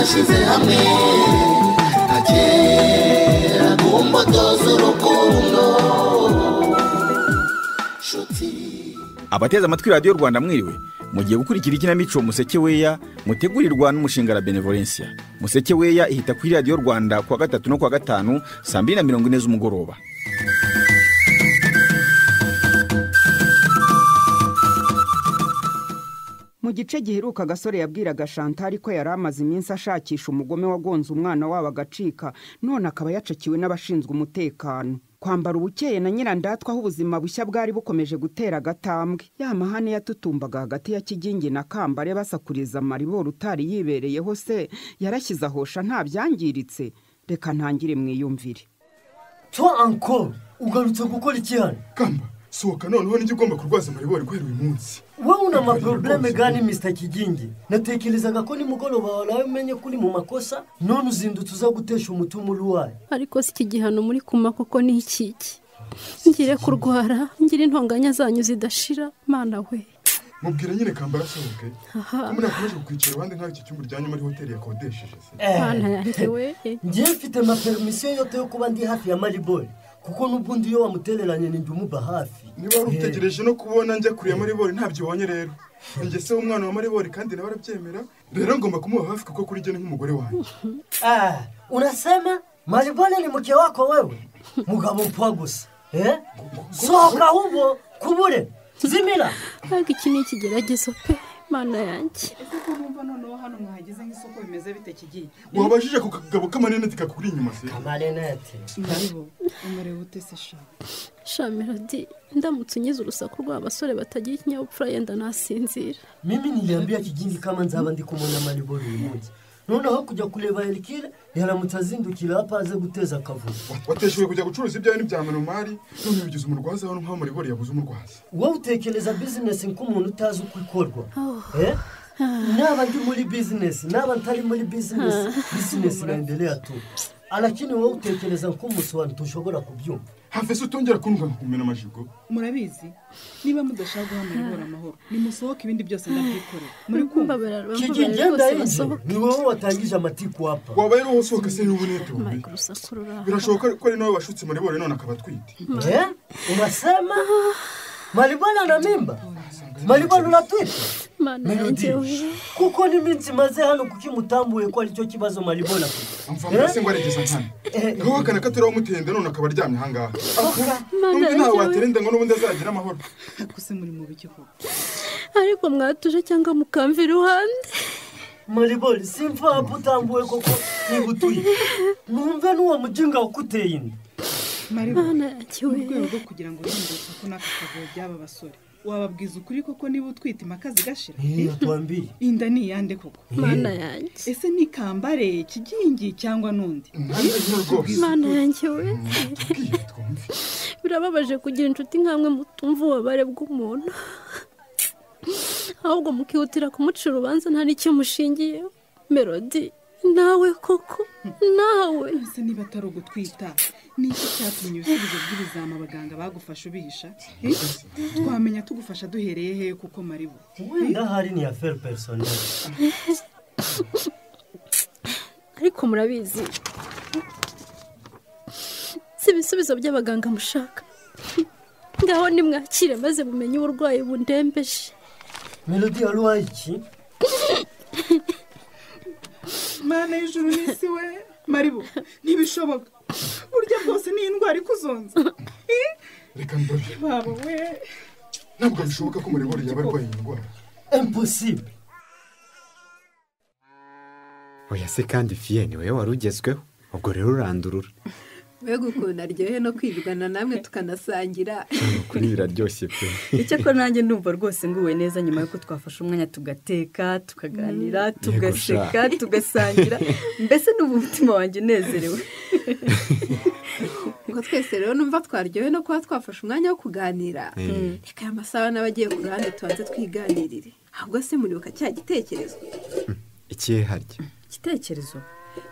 twashyize hamwe agera ku mbuto z'urukundo. Abateze amatwi Radio Rwanda mwiriwe, mugiye gukurikira ikinamico Musekeweya mutegurirwa n'umushinga la Benevolencia. Musekeweya ihita kuri Radio Rwanda kwa gatatu no kwa gatanu saa 2:40 z'umugoroba. Mu gice giheruka Gasore yabwiraga Chantal ko yari amaze iminsi ashakisha umugome wagonze umwana wabo agacika, none akaba yacakiwe n'abashinzwe umutekano. Kwambara ubukeye na Nyirandatwa aho ubuzima bushya bwari bukomeje gutera agatambwe. Ya mahane yatutumbaga hagati ya Kigingi na Kambare basakuriza Maribori utari yibereyeho se yarashyize ahosha nta byangiritse. Reka ntangire mwiyumvire. Toi encore ugarutse gukora iki hano? Kamba sohoka noneho nijye ugomba kurwaza Maribori kwera uyu munsi. Wowe una maprobleme gani Mr. Kigingi? Natekerezaga ko nimugoroba wawe umenye kuri mu makosa none uzindutse uza gutesha umutima uruwaye. Ariko si igihano muri kuma koko ni ikiki? Ngire kurwara, ngire intonganya zanyu zidashira, mana we. Mubwira nyine Kambara asohoke. Kumuna kumeje kukwicara abandi nka iki cyumba ryanye muri hoteli yakodesheje se. Mana yanjye we. Ngiye mfite ma permission yote yo kuba ndi hafi ya Maribori. Kuko nubundi yo wamutereranye ni ndumuba hafi. Niba urutegereje no kubona njya kuri ya Maribori ntabyo wonye rero. Nge se umwana wa Maribori kandi nawe arabyemera. Rero ngomba kumuha hafi kuko kuri jye nk'umugore wanjye. Unasema Maribori ni mke wako wewe? Mugabo mpwa gusa. Sohoka hubo kubure. Zimira. Hagi iki ni ikigeragezo pe, mana yanjye. Ese ko numva noneho hano mwahageze nk'isoko bimeze bite Kigiye? Wabashije ku kagabo k'amaneneti kakuri inyuma se. Amaneneti. Maribo, umerewe ute se sha? Sha Melody, ndamutse unyize urusaku rw'abasore batagira ikinyabupfura yenda nasinzira. Mimi niliambia Kigingi kama nzaba ndi kumona Maribori uyu munsi. Noneho kujya kureba Elkire yaramutse azindukira hapa aze guteza akavuyo. Wateshewe kujya gucuruza ibyawe n'ibya Manomari none bigize umurwaza hano nka Maribori yabuze umurwaza. Wowe utekereza business nk'umuntu utazi uko ikorwa. Naba ndi muri business, naba ntari muri business inaendelea tu. Lakini wowe utekereza nk'umuntu wantu ushobora kubyumva. Hafi se utongera kumva kumena amajigo. Murabizi niba mudashaka guha Maribori amahoro nimusohoke ibindi byose ndabyikorera. Muri kumva Kigingi ni wowe watangije amatiku hapa. Wabaye no usohoka se n'ubunete ubi. Birashoboka ko ari nawe washutse Maribori none akabatwite. Unasema Maribori na mimba? Maribori unatwite? Melody, kuko ni minsi maze hano kukimutambuye ko ari cyo kibazo Maribori afite. Amfamira se ngo aregeza nkana. Gaho kana katera umutende none akabaryamye hangaha. Numva nawe waterenda ngo nubundi azagira amahoro. Kuse muri mu biki ko. Ariko mwatuje cyangwa mukamva iruhande. Maribori simfa putambuye koko nibutuye. Numve nuwo mujinga ukuteye indi. Maribori rwo kugira ngo yindutse ko nakakavuye byaba basore. Wababwiza ukuri koko niba utwite imakazi gashira. Twambi. Inda ni yande koko. Mana yanjye. Ese ni Kambare, Kigingi cyangwa nundi? Mana yanjye we. Birababaje kugira inshuti nkamwe mutumva ubabare bw'umuntu. Ahubwo mukihutira kumucira urubanza nta n'icyo mushingiyeho. Melody, nawe koko nawe. Ese niba atari ugutwita ni iki cyatumye ibisubizo by'ibizama abaganga bagufasha ubihisha? Twamenya tugufasha duhereye he kuko Maribo? Wenda hari ni affaire personnelle. Ariko murabizi si ibisubizo by'abaganga mushaka. Ngaho nimwakire maze mumenye uburwayi bundembeje. Melody arwaye iki? Mana y'ijuru n'isi we Maribo ntibishoboka. Burya bwose ni indwara ikuzonza. Reka ndore. Baba we. Ntabwo bishoboka ko Maribori yabarwaye indwara. Impossible. Oya se kandi Fienne wewe warugezweho. Ubwo rero urandurura. Wego ukuntu aryohe no kwirwana namwe tukanasangira. Kuri biraryoshye pe. Icyo ko nanjye ndumva rwose nguwe neza nyuma yuko twafashe umwanya tugateka, tukaganira, tugaseka, tugasangira. Mbese n'umutima wanjye nezerewe. Ngo twese rero numva twaryohe no kuba twafashe umwanya wo kuganira. Reka amasaha n'abagiye ku ruhande tubanze twiganirire. Ahubwo se muribuka cya gitekerezo. Ikihe harya? Igitekerezo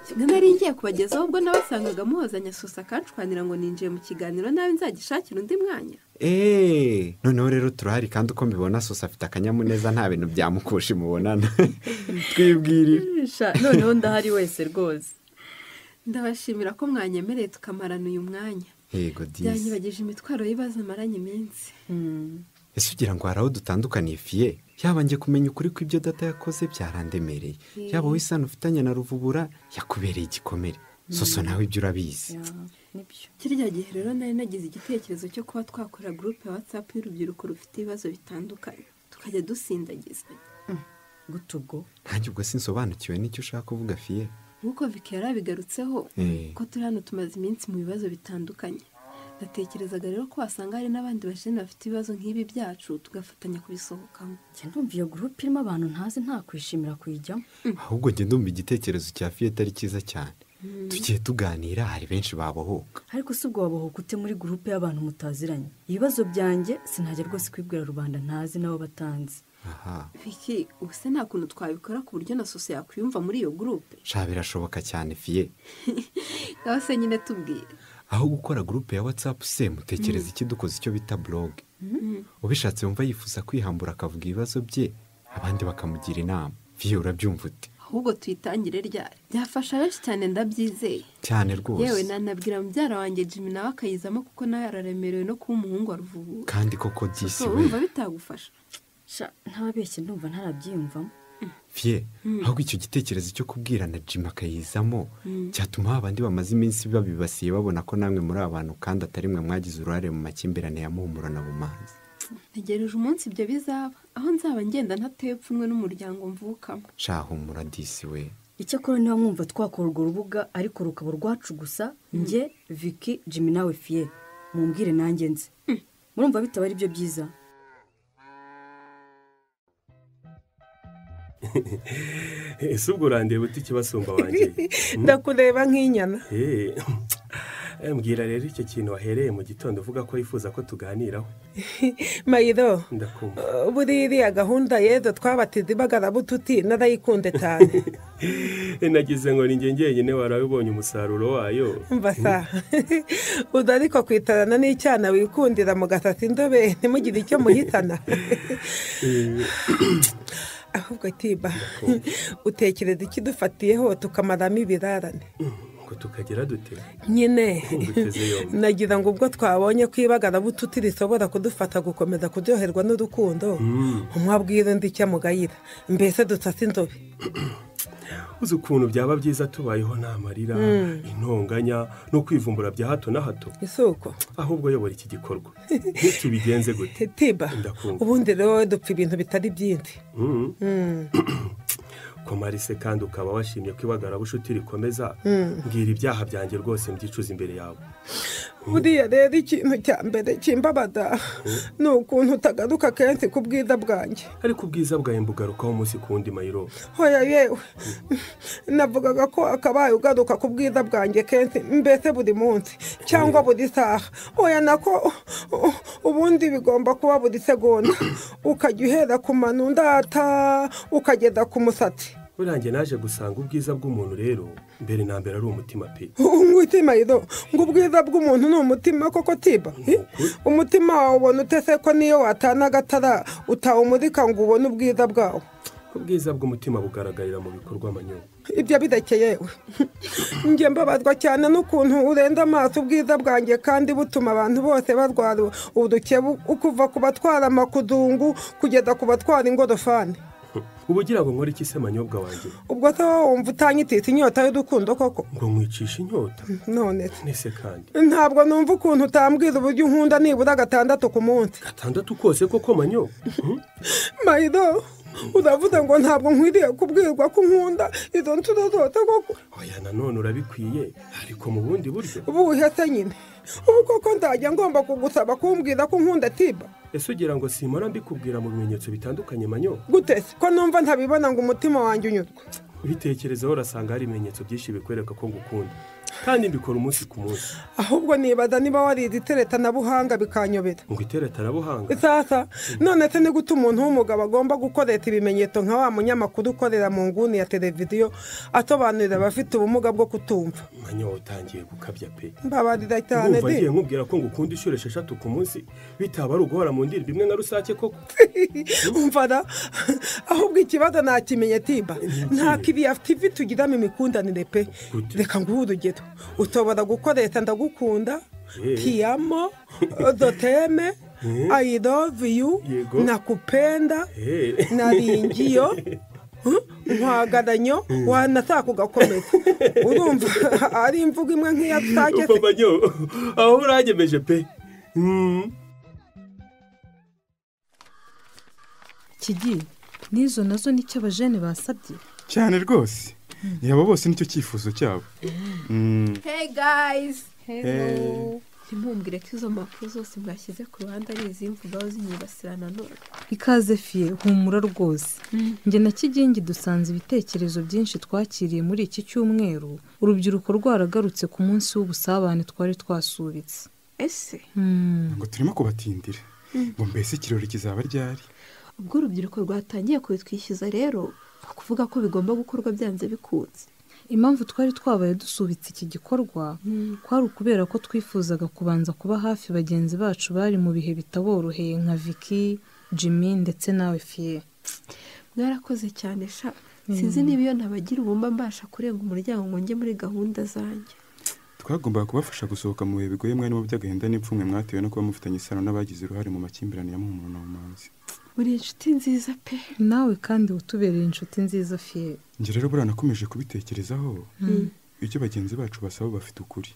kimwe nari ngiye kubagezaho ubwo nabasangaga muhozanya sosa akanshwanira ngo ninjiye mu kiganiro nawe nzagishakira undi mwanya. Noneho rero turahari kandi uko mbibona sosa afite akanyamuneza nta bintu byamukusha imubonana. Twibwirire. Noneho ndahari wese rwose. Ndabashimira ko mwanyemereye tukamarana uyu mwanya. Yego disi. Byanyibagije imitwaro y'ibibazo maranye iminsi. Ese ugira ngo hari aho dutandukaniye fiye? Yaba njye kumenya ukuri kw'ibyo data yakoze byarandemereye. Yaba wisana ufitanye na Ruvubura yakubereye igikomere. Soso nawe ibyo urabizi. Nibyo. Kirya gihe rero nari nagize igitekerezo cyo kuba twakora groupe ya WhatsApp y'urubyiruko rufite ibibazo bitandukanye. Tukajya dusindagizanya. Gutugo. Nanjye ubwo sinsobanukiwe n'icyo ushaka kuvuga fiye. Nkuko Vikera bigarutseho ko turi hano tumaze iminsi mu bibazo bitandukanye. Natekerezaga rero ko wasanga hari n'abandi bashene bafite ibibazo nk'ibi byacu tugafatanya kubisohokamo. Njye ndumva iyo groupe irimo abantu ntazi nta kwishimira kuyijyamo. Ahubwo njye ndumva igitekerezo cya fiye atari cyiza cyane. Tugiye tuganira hari benshi babohoka. Ariko si ubwo wabohoka ute muri groupe y'abantu mutaziranye? Ibibazo byanjye sinajya rwose kwibwira rubanda ntazi nabo batanzi. Viki, ubuse nta kuntu twabikora ku buryo na soso yakwiyumva muri iyo groupe? Birashoboka cyane fiye. Aho se nyine tubwire. Aho gukora groupe ya WhatsApp se mutekereza iki dukoze icyo bita blog. Ubishatse wumva yifuza kwihambura akavuga ibibazo bye abandi bakamugira inama. Fiye urabyumva ute? Ahubwo tuyitangire ryari. Byafasha benshi cyane ndabyizeye. Cyane rwose. Yewe nanabwira mubyara wanjye Jimmy nawe akayizamo kuko nawe araremerewe no kuba umuhungu wa Ruvubura. Kandi koko disi we. Urumva bitagufasha? Ntabeshye ndumva ntarabyiyumvamo. Fiye, ahubwo icyo gitekerezo cyo kubwirana Jimmy akayizamo cyatuma abandi bamaze iminsi babibasiye babona ko namwe muri abantu kandi atari mwe mwagize uruhare mu makimbirane ya Muhumuro na Bumanzi. Ntegereje umunsi ibyo bizaba aho nzaba ngenda ntateye pfunwe n'umuryango mvukamo. Humura disi we. Icyakora niba mwumva twakora urwo rubuga ariko rukaba rwacu gusa njye Vicky Jimmy nawe Fiye mumbwire nanjye nzi. Murumva bitaba ari byo byiza? Ese ubwo urandeba uti ikibasumba wanjye? Ndakureba nk'inyana. Mbwira rero icyo kintu wahereye mu gitondo uvuga ko yifuza ko tuganiraho. Mayiro, ndakumva. Buriya gahunda yezo twabatize bagara bututi narayikunde cyane. Nagize ngo ni njye njyenyine warabibonye umusaruro wayo. Mbasa. Udariko kwitarana n'icyana wikundira mu gasasi indobe ntimugire icyo muhitana. Ahubwo tiba utekereza ikidufatiyeho tukamaramo ibirarane ngo tukagera dute nyine nagira ngo ubwo twabonye kwibagara bututi risobora kudufata gukomeza kuryoherwa n'urukundo umwabwira undi icyo amugayira mbese dutase inzobe uzi ukuntu byaba byiza tubayeho nta marira intonganya no kwivumbura bya hato na hato isuko ahubwo yobora iki gikorwa tubigenze gute tiba ubundi rero dupfa ibintu bitari byinshi komarise kandi ukaba washimye kwibagara bushuti rikomeza mbwira ibyaha byanjye rwose mbyicuza imbere yawe buriya rero ikintu cya mbere kimbabaza ni ukuntu utagaruka kenshi ku bwiza bwanjye ariko ubwiza bwawe mbugarukaho umunsi ku wundi Mayiro hoya yewe navugaga ko akabaye ugaruka ku bwiza bwanjye kenshi mbese buri munsi cyangwa buri saha hoya nako ubundi bigomba kuba buri segonda ukajya uhera ku manu ndata ukageza ku musatsi urange naje gusanga ubwiza bw'umuntu rero mbere na mbere ari umutima pe umutima rero ngo ubwiza bw'umuntu ni umutima koko tiba umutima wawe ubona utese ko niyo watana agatara utawumurika ngo ubone ubwiza bwawe ubwiza bw'umutima bugaragarira mu bikorwa amanyo ibyo bidakeye njye mbabazwa cyane n'ukuntu urenda amaso ubwiza bwanjye kandi butuma abantu bose barwara udukebu ukuva ku batwara amakudungu kugeza ku batwara ingorofani ubugira ngo nkore iki se manyobwa wanjye ubwo se wumva utanyitise inyota y'urukundo koko ngo nkwicishe inyota none nese kandi ntabwo numva ukuntu utambwira uburyo unkunda nibura 6 ku munsi 6 kose koko manyo Mayiro uravuga ngo ntabwo nkwiriye kubwirwa ko nkunda izo nshuro zose koko oya nanone urabikwiye ariko mu bundi buryo ubuhe se nyine ubu koko ndajya ngomba kugusaba kumbwira ko nkunda tiba ese ugira ngo simara mbikubwira mu bimenyetso bitandukanye manyo gute ko numva ntabibona ngo umutima wanjye unyurwa ubitekerezaho urasanga hari ibimenyetso byinshi bikwereka ko ngukunda kandi mbikora umunsi ku munsi. ahubwo nibaza niba warize iteretanabuhanga bikanyobera. Ngo iteretanabuhanga? Sasa none se ni gute umuntu w'umugabo agomba gukoresha ibimenyetso nka wa munyamakuru ukorera mu nguni ya televiziyo asobanurira abafite ubumuga bwo kutumva? Manyo utangiye gukabya pe. Mbabarira cyane Ndumva ngiye nkubwira ko ngukunda inshuro 6 ku munsi bitaba ari uguhora mu ndiri bimwe nka rusake koko. umvara ahubwo ikibazo nakimenye timba nta kibi afite tugiramo imikundanire pe. Reka nguhe urugero utobora gukoresha ndagukunda kiyamo doteme I love you nakupenda naringiyo nkwaganyo wanataka ugakomeza urumva ari imvugo imwe nk'iya tutageze. Papa nyo aho uragemeje pe. Kigi nizo nazo nicyo abajene basabye cyane rwose. Yaba bose nicyo cyifuzo cyabo. Hey guys. Hello. Ntimumbwire ko izo mpapuro zose mwashyize ku ruhande ari izimvugaho zinyibasirana none. Ikaze fiye humura rwose. Njye na Kigingi dusanze ibitekerezo byinshi twakiriye muri iki cyumweru urubyiruko rwaragarutse ku munsi w'ubusabane twari twasubitse. Ese ngo turimo kubatindira ngo mbese ikirori kizaba ryari? ubwo urubyiruko rwatangiye kubitwishyuza rero kuvuga ko bigomba gukorwa byanze bikunze. Impamvu twari twabaye dusubitse iki gikorwa kwari ukubera ko twifuzaga kubanza kuba hafi bagenzi bacu bari mu bihe bitaboroheye nka Vicky, Jimmy ndetse nawe Fie. Mwarakoze cyane sha. Sinzi niba iyo ntabagira ubumba mbasha kurenga umuryango ngo njye muri gahunda zanjye. Twagombaga kubafasha gusohoka mu bihe bigoye mwari mu by'agahinda n'ipfumwe mwatewe no kuba mufitanye isano n'abagize uruhare mu makimbirane ya muntu n'umanzi. Uri inshuti nziza pe. Nawe kandi utubereye inshuti nziza Fie. Nje rero buranakomeje kubitekerezaho. Icyo bagenzi bacu basaba bafite ukuri.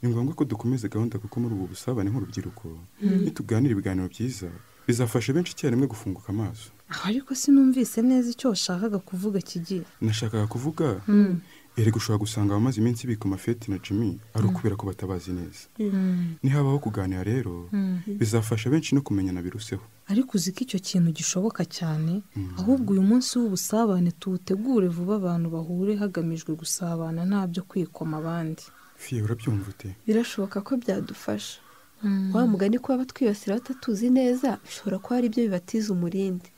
Ni ngombwa ko dukomeza gahunda kuko muri ubu busabane nk'urubyiruko nituganira ibiganiro byiza bizafasha benshi icyarimwe gufunguka amaso. Ariko sinumvise neza icyo washakaga kuvuga Kigi. Nashakaga kuvuga ere gushobora gusanga abamaze iminsi bika amafeti na Jimmy ari ukubera ko batabazi neza. Nihabaho kuganira rero bizafasha benshi no kumenyana biruseho. Ariko uzi ko icyo kintu gishoboka cyane ahubwo uyu munsi w'ubusabane tuwutegure vuba abantu bahure hagamijwe gusabana ntabyo kwikoma abandi. Fie urabyumva ute? Birashoboka ko byadufasha. Wa mugani kuba batwibasira batatuzi neza bishobora kuba ari byo bibatiza umurindi.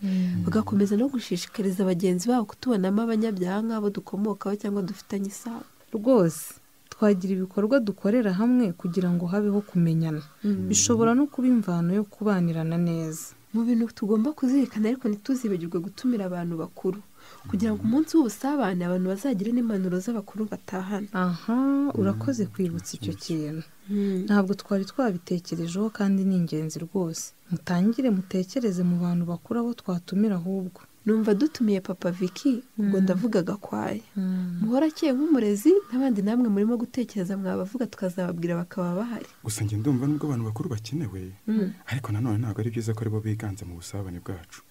Bagakomeza no gushishikariza bagenzi babo kutubonamo abanyabyaha nk'abo dukomokaho cyangwa dufitanye isano. Rwose twagira ibikorwa dukorera hamwe kugira ngo habeho kumenyana. Bishobora no kuba imvano yo kubanirana neza. Mu bintu tugomba kuzirikana ariko ntituzibagirwe gutumira abantu bakuru kugira ngo umunsi w'ubusabane abantu bazagire n'impanuro z'abakuru batahana. Aha urakoze kwibutsa icyo kintu. Ntabwo twari twabitekerejeho kandi ni ingenzi rwose. Mutangire mutekereze mu bantu bakuru abo twatumira ahubwo. Numva dutumiye papa Vicky ubwo ndavuga Gakwaya. Muhora akeye nk'umurezi n'abandi namwe murimo gutekereza mwabavuga tukazababwira bakaba bahari. Gusa njye ndumva nubwo abantu bakuru bakenewe ariko nanone ntabwo ari byiza ko aribo biganza mu busabane bwacu.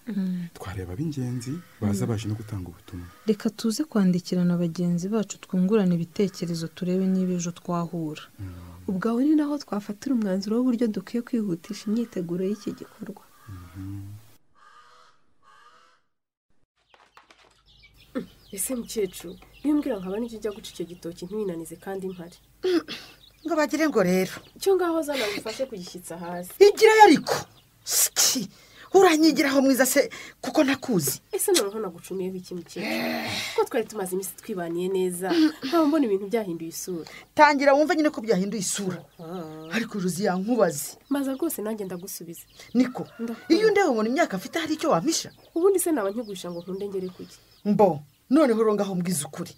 Twareba b'ingenzi baza baje no gutanga ubutumwa. Reka tuze kwandikirana bagenzi bacu twungurana ibitekerezo turebe niba ejo twahura. Ubwo aho ni naho twafatira umwanzuro w'uburyo dukwiye kwihutisha imyiteguro y'iki gikorwa. Ese mukecuru niyo mbwira nkaba n'icyo ujya guca icyo gitoki ntiwinanize kandi mpari. Ngo bagire ngo rero icyo ngaho zana ngufashe kugishyitsa hasi. Igirayo ariko uranyigiraho mwiza se kuko nakuzi. Ese noneho nagucumiyeho iki mukecuru ko twari tumaze iminsi twibaniye neza ntawe mbona ibintu byahinduye isura. Tangira wumva nyine ko byahinduye isura. Ariko uruzi yankubaze. Maza rwose nanjye ndagusubiza. Niko iyo ndeba ubona imyaka afite hari icyo wampisha. Ubundi se naba nkigurisha ngo nkunde ngere kuki. Mbo none horo ngaho mbwiza ukuri.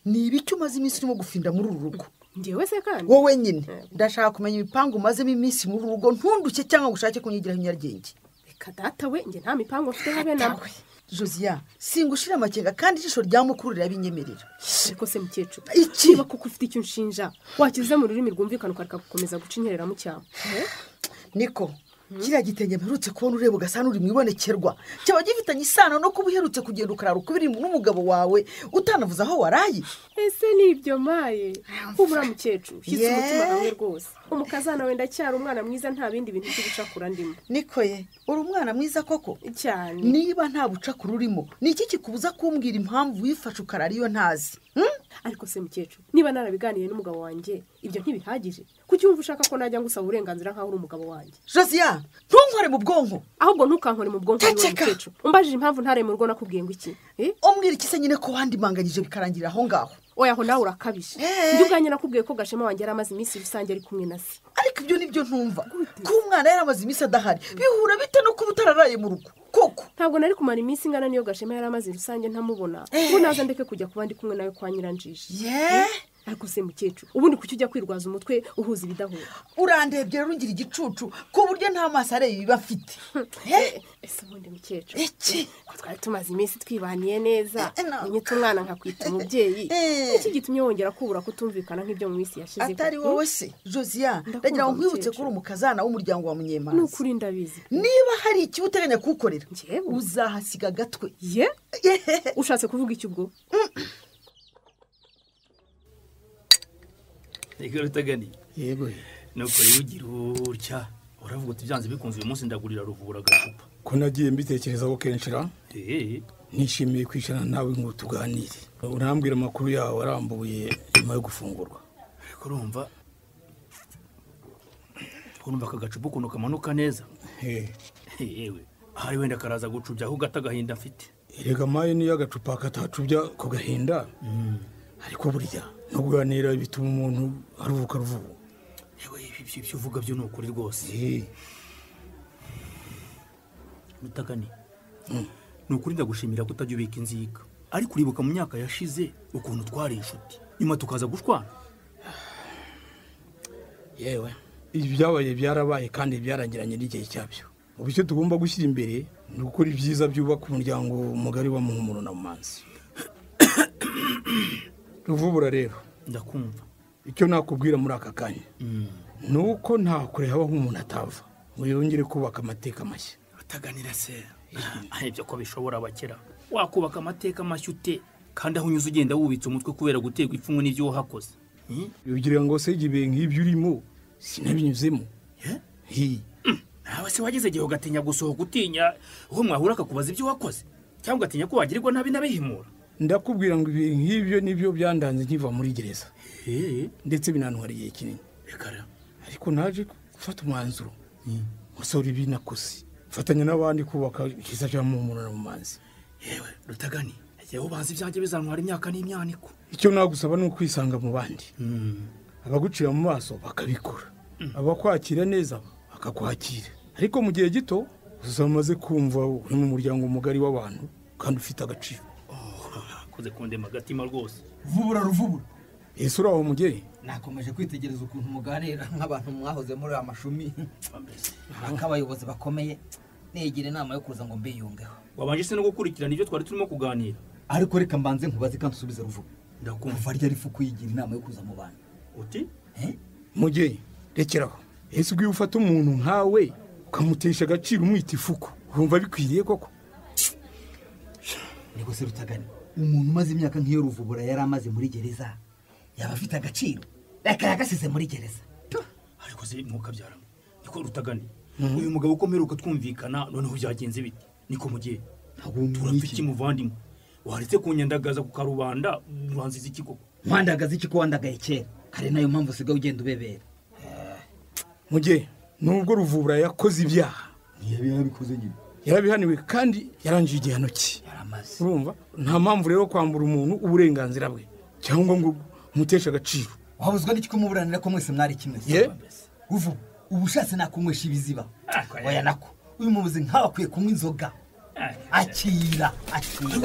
Ni ibiki umaze iminsi urimo gufinda muri uru rugo? Ngewe se kandi wowe nyine ndashaka kumenya ibipangu umazemo iminsi muri uru rugo ntunduke cyangwa gushake kunyigiraho inyargenge. Reka data we nge nta mipango mfite habe nawe. Josia singushira amakenga kandi ijisho rya mukuru rirabinyemerera. Ariko se mukecuru ikiba kuko ufite icyo nshinja wakize mu rurimi rwumvikana ukareka gukomeza guca inkerera mu cyamo. Niko kiriya gitenge mperutse kubona ureba ugasa n'uri mu ibonekerwa cyaba gifitanye isano no kuba uherutse kugenda ukarara ukubiri n'umugabo wawe utanavuze aho waraye. ese ni ibyo maye humura mukecuru shyitse umutima hamwe rwose umukazana wenda cyari umwana mwiza nta bindi bintu by'ubucakura ndimo. Niko ye uri umwana mwiza koko cyane. niba nta bucakura urimo ni iki kikubuza kumbwira impamvu wifashe ukarara iyo ntazi? ariko se mukecuru niba narabiganiye n'umugabo wanjye ibyo ntibihagije kuki wumva ushaka ko najya ngusaba uburenganzira nkaho uri umugabo wanjye? Josiya ntunkore mu bwonko. ahubwo ntukankore mu bwonko niwe mukecuru umbajije impamvu ntare mu rugo nakubwiye ngo iki? umbwira iki se nyine ko wandimanganyije bikarangirira aho ngaho? oya aho nawe urakabije. njye ubwanjye nakubwiye ko Gashema wanjye yari amaze iminsi rusange ari kumwe na se. ariko ibyo nibyo ntumva ko umwana yari amaze iminsi adahari bihura bite no kuba utararaye mu rugo koko? ntabwo nari kumara iminsi ingana niyo Gashema yari amaze rusange ntamubona ngo naza ndeke kujya kuba ndi kumwe nawe kwa Nyiranjiji. ariko se mukecuru ubundi kuki ujya kwirwaza umutwe uhuza ibidahura? urandebye rero ungira igicucu ku buryo nta maso areba ibiba afite. ese ubundi mukecuru ko twari tumaze iminsi twibaniye neza unyita umwana nkakwita umubyeyi iki gitumye wongera kubura kutumvikana nk'ibyo mu minsi yashize? atari wowe se Josiya ndagira ngo nkwibutse ko uri umukazana w'umuryango wa Munyemazi. ni ukuri ndabizi. niba hari ikiba uteganya kuwukorera uzahasiga agatwe. ushatse kuvuga iki ubwo? reka rutagani. yego nuko rero ugira utya uravuga uti byanze bikunze uyu munsi ndagurira Ruvubura agacupa. ko nagiye mbitekerezaho kenshi ra nishimiye kwicarana nawe ngo tuganire urambwira amakuru yawe arambuye nyuma yo gufungurwa. ariko urumva aka gacupa ukuntu kamanuka neza. yewe ahari wenda karaza gucubya aho gata agahinda mfite. erega maye niyo agacupa katacubya ku gahinda ariko burya no kuganira bituma umuntu aruhuka ruvuga. yewe ibyo uvuga byo ni ukuri rwose. Rutagani ni ukuri ndagushimira ko utajya ubika inzika ariko uribuka mu myaka yashize ukuntu twari inshuti nyuma tukaza gushwana. yewe ibi byabaye byarabaye kandi byarangiranye n'igihe cyabyo. ubu icyo tugomba gushyira imbere ni gukora ibyiza byubaka umuryango mugari wa Muhumuro na Mumanzi. Ruvubura rero ndakumva. icyo nakubwira muri aka kanya ni uko nta kure habaho umuntu atava ngo yongere kubaka amateka mashya. Rutaganira se ibyo ko bishobora abakera wakubaka amateka mashya ute kandi aho unyuze ugenda wubitse umutwe kubera guterwa ipfunwe n'ibyo wahakoze. ugira ngo se igihe nk'ibyo urimo sinabinyuzemo. nawe se wageze igihe ugatinya gusohoka utinya uwo mwahura akakubaza ibyo wakoze cyangwa ugatinya ko wagirirwa nabi n'abihimura? ndakubwira ngo ibi nk'ibyo nibyo byandanze nkiva muri gereza ndetse binantwara igihe kinini. ariko naje gufata umwanzuro musora ibi nakoze fatanya n'abandi kubaka ikiza cya Muhumuro na Mumanzi. yewe Rutagani yewe ubanza ibyanjye bizantwara imyaka n'imyaniko. icyo nagusaba ni ukwisanga mu bandi abagucira mu maso bakabikora abakwakira neza bakakwakira ariko mu gihe gito uzamaze kumva uri mu muryango mugari w'abantu kandi ufite agaciro. koze kundema agatima rwose. Ruvubura ese uraho mugeri? nakomeje kwitegereza ukuntu muganira nk'abantu mwahoze muri amashumi nk'abayobozi bakomeye nigira inama yo kuza ngo mbiyungeho. wabanje se no gukurikirana ibyo twari turimo kuganira? ariko reka mbanze nkubaze kandi usubize Ruvubu. ndakumva. ryari fu kuyigira inama yo kuza mu bantu uti mugeri rekeraho. ese ubwo ufata umuntu nkawe ukamutesha agaciro umwita ifuku urumva bikwiriye koko? niko se Rutagani umuntu umaze imyaka nk'iyo Ruvubura yari amaze muri gereza yaba afite agaciro reka yagasize muri gereza. ariko se ntukabyaramo niko Rutagani uyu mugabo ukomeruka twumvikana noneho byagenze bite? niko mugeri turafite muvandimwe waretse kunyandagaza ku karubanda uranziza iki koko? mwandagaza iki ko wandagaye kera kare nayo mpamvu usigaye ugenda ubebera. mugeri nubwo Ruvubura yakoze ibyaha yarabikoze nyine yarabihaniwe kandi yarangije igihano cye urumva nta mpamvu rero kwambura umuntu uburenganzira bwe cyangwa ngo muteshe agaciro. wabuzwa n'iki kumuburanira ko mwese mwari kimwe? ubu ubushatse nakunywesha ibiziba oya nako uyu mubuzi nkawe akwiye kunywa inzoga. akira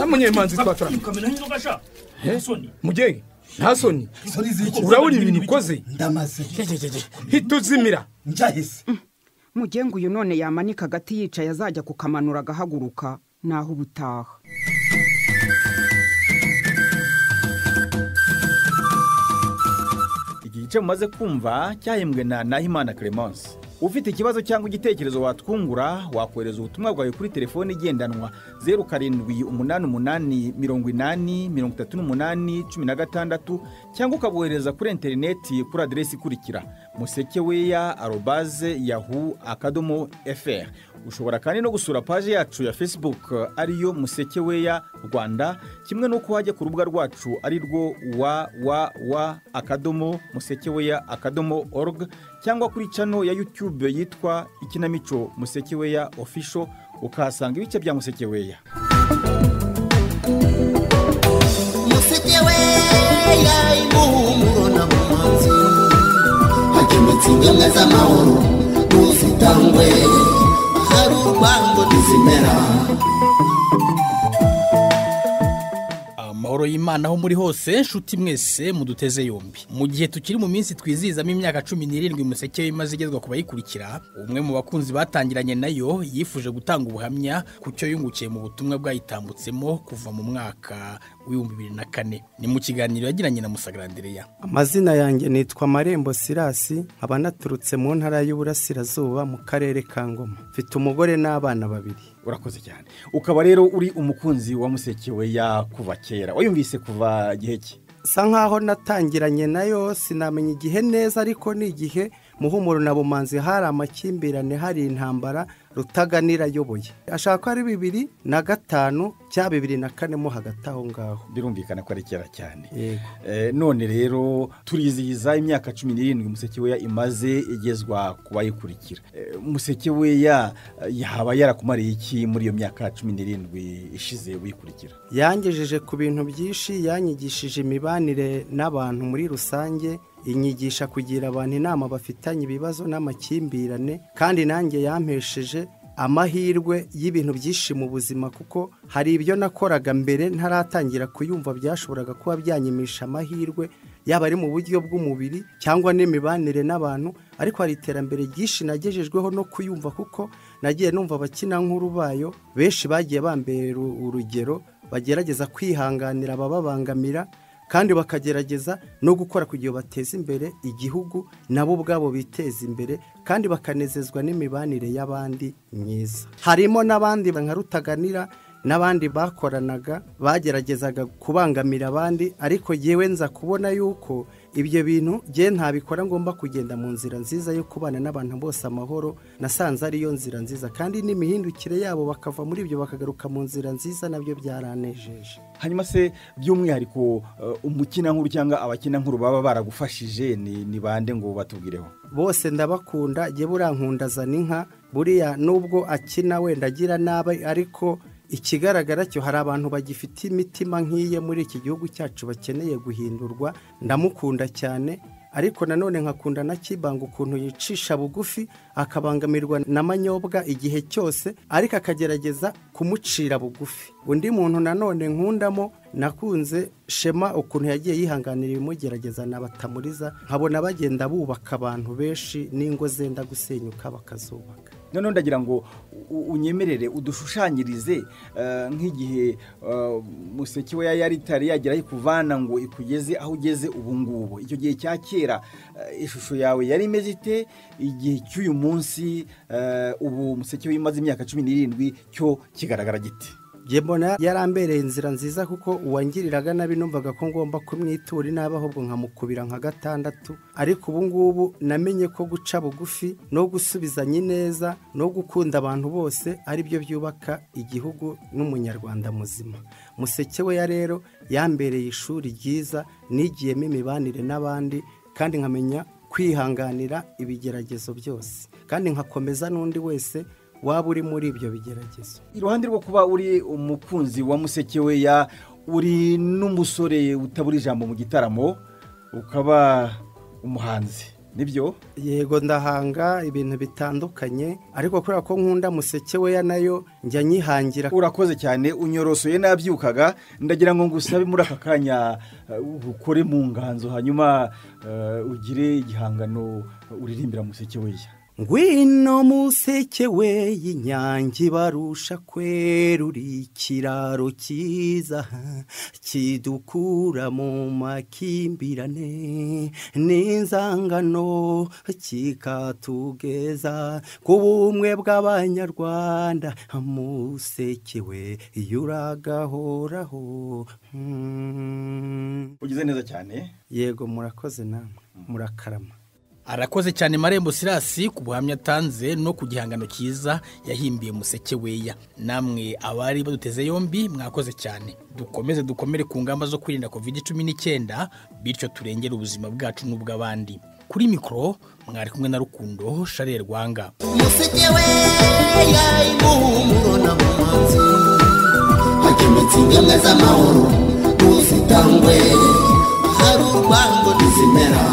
Munyemanzi twatara ukamena inzoga sha mugeri nta soni urabona ibintu ukoze ndamaze hituzimira njahise. mugengo uyu none yamanika agati yicaye azajya kukamanura agahaguruka naho ubutaha. iki gice mumaze kumva cyahembwe na Nahimana Clemence ufite ikibazo cyangwa igitekerezo watwungura wakohereza ubutumwa bwawe kuri telefone igendanwa 0788803816 cyangwa ukabohereza kuri interineti kuri aderesi ikurikira musekeweya@yahoo.fr. ushobora kandi no gusura paji yacu ya Facebook ariyo Musekeweya Rwanda, kimwe n'uko wajya ku rubuga rwacu ari rwo www.musekeweya.org cyangwa kuri channel ya YouTube yitwa Ikinamico Musekeweya Official, ukahasanga ibice bya Musekeweya. Musekeweya imuhumuro na mumanzi hakemetse ingemwe z'amahoro ntuzitangwe hari urwango ntizimera. amahoro y'Imana aho muri hose nshuti mwese muduteze yombi. Mu gihe tukiri mu minsi twizizamo imyaka 17 Musekeweya imaze igezwa ku bayikurikira, umwe mu bakunzi batangiranye nayo yifuje gutanga ubuhamya ku cyo yungukiye mu butumwa bwayitambutsemo kuva mu mwaka w'2004. Ni mu kiganiro yagiranye na Musagrandiriya. Amazina yanjye nitwa Marembo Sirasi, aba naturutse mu ntara y'Uburasirazuba mu karere ka Ngoma. Mfite umugore n'abana 2. Urakoze cyane. Ukaba rero uri umukunzi wa Musekeweya kuva kera. Wayumvise kuva gihe ki? Sa nkaho natangiranye nayo sinamenye igihe neza, ariko ni igihe Muhumuro na Bumanzi hari amakimbirane, hari intambara Rutaganira yoboye. Ashaka ari 2005 cya 2004 mo hagati aho ngaho. Birumvikana ko ari kera cyane. None rero turizihiza imyaka 17 Musekeweya imaze igezwa kubayikurikira. Musekeweya yaba yarakumariye iki muri iyo myaka 17 ishize wikurikira? Yangejeje ku bintu byinshi, yanyigishije imibanire n'abantu muri rusange, inyigisha kugira abantu inama bafitanye ibibazo n'amakimbirane, kandi nanjye yampesheje amahirwe y'ibintu byinshi mu buzima, kuko hari ibyo nakoraga mbere ntaratangira kuyumva byashoboraga kuba byanyimisha amahirwe, yaba ari mu buryo bw'umubiri cyangwa n'imibanire n'abantu, ariko hari iterambere ryinshi nagejejweho no kuyumva, kuko nagiye numva abakina nkuru bayo benshi bagiye bambera urugero, bagerageza kwihanganira abababangamira kandi bakagerageza no gukora kugira bateze imbere igihugu, nabo ubwabo biteza imbere kandi bakanezezwa n'imibanire y'abandi myiza. Harimo n'abandi nka Rutaganira n'abandi bakoranaga bageragezaga kubangamira abandi, ariko yewe nza kubona yuko ibyo bintu je ntabikora, ngomba kugenda mu nzira nziza yo kubana n'abantu bose amahoro. Nasanze ari yo nzira nziza, kandi n'imihindukire yabo bakava muri ibyo bakagaruka mu nzira nziza, nabyo byaranejeje. Hanyuma se by'umwihariko umukina nkuru cyangwa abakina nkuru baba baragufashije ni bande ngo batubwireho? Bose ndabakunda, je burankunda Zaninka, buriya nubwo akina wenda agira nabi, ariko ikigaragara cyo hari abantu bagifite imitima nk'iye muri iki gihugu cyacu bakeneye guhindurwa. Ndamukunda cyane, ariko nanone nkakunda na Kibanga ukuntu yicisha bugufi, akabangamirwa n'amanyobwa igihe cyose, ariko akagerageza kumucira bugufi. Undi muntu nanone nkundamo, nakunze Shema ukuntu yagiye yihanganira ibimugerageza n'abatamuriza, nkabona bagenda bubaka abantu benshi n'ingo zenda gusenyuka bakazubaka. None ndagira ngo unyemerere udushushanyirize nk'igihe Musekeweya yari tari yagera kuvana ngo ikugeze aho ugeze ubu ngubu. Icyo gihe cya kera ishusho yawe yari imeze ite? Igihe cy'uyu munsi ubu Musekeweya imaze imyaka 17 cyo kigaragara gite? Mbona yarambereye inzira nziza, kuko uwangiriraga nabi numvaga ko ngomba kumwitura inabi, ahubwo nkamukubira nka 6. Ariko ubu ngubu namenye ko guca bugufi no gusubizanya neza no gukunda abantu bose ari byo byubaka igihugu n'umunyarwanda muzima. Musekeweya rero yambereye ishuri ryiza, nigiyemo imibanire n'abandi, kandi nkamenya kwihanganira ibigeragezo byose, kandi nkakomeza n'undi wese waba uri muri ibyo bigeragezo. Iruhande rwo kuba uri umukunzi wa Musekeweya, uri n'umusore utabura ijambo mu gitaramo, ukaba umuhanzi, nibyo? Yego, ndahanga ibintu bitandukanye, ariko kubera ko nkunda Musekeweya nayo njya nyihangira. Urakoze cyane, unyorosoye nabyukaga. Ndagira ngo ngusabe muri aka kanya ukore mu nganzo, hanyuma ugire igihangano uririmbira Musekeweya. ngwino museke we y'inyange barusha kwerura ikiraro cyiza kidukura mu makimbirane n'inzangano kikatugeza ku bumwe bw'abanyarwanda museke we yuragahoraho. ugize neza cyane. Yego murakoze namwe murakarama. Arakoze cyane Marembo Sirasi ku buhamya atanze no ku gihangano cyiza yahimbiye Musekeweya. Namwe abari baduteze yombi mwakoze cyane. Dukomeze dukomere ku ngamba zo kwirinda COVID-19 bityo turengera ubuzima bwacu n'ubw'abandi. Kuri mikro mwari kumwe na Rukundo Charles Rwanga. Musekeweya imuhumuro na mumanzi hakemetse ingamba z'amahoro ntuzitangwe hari urwango ntizimera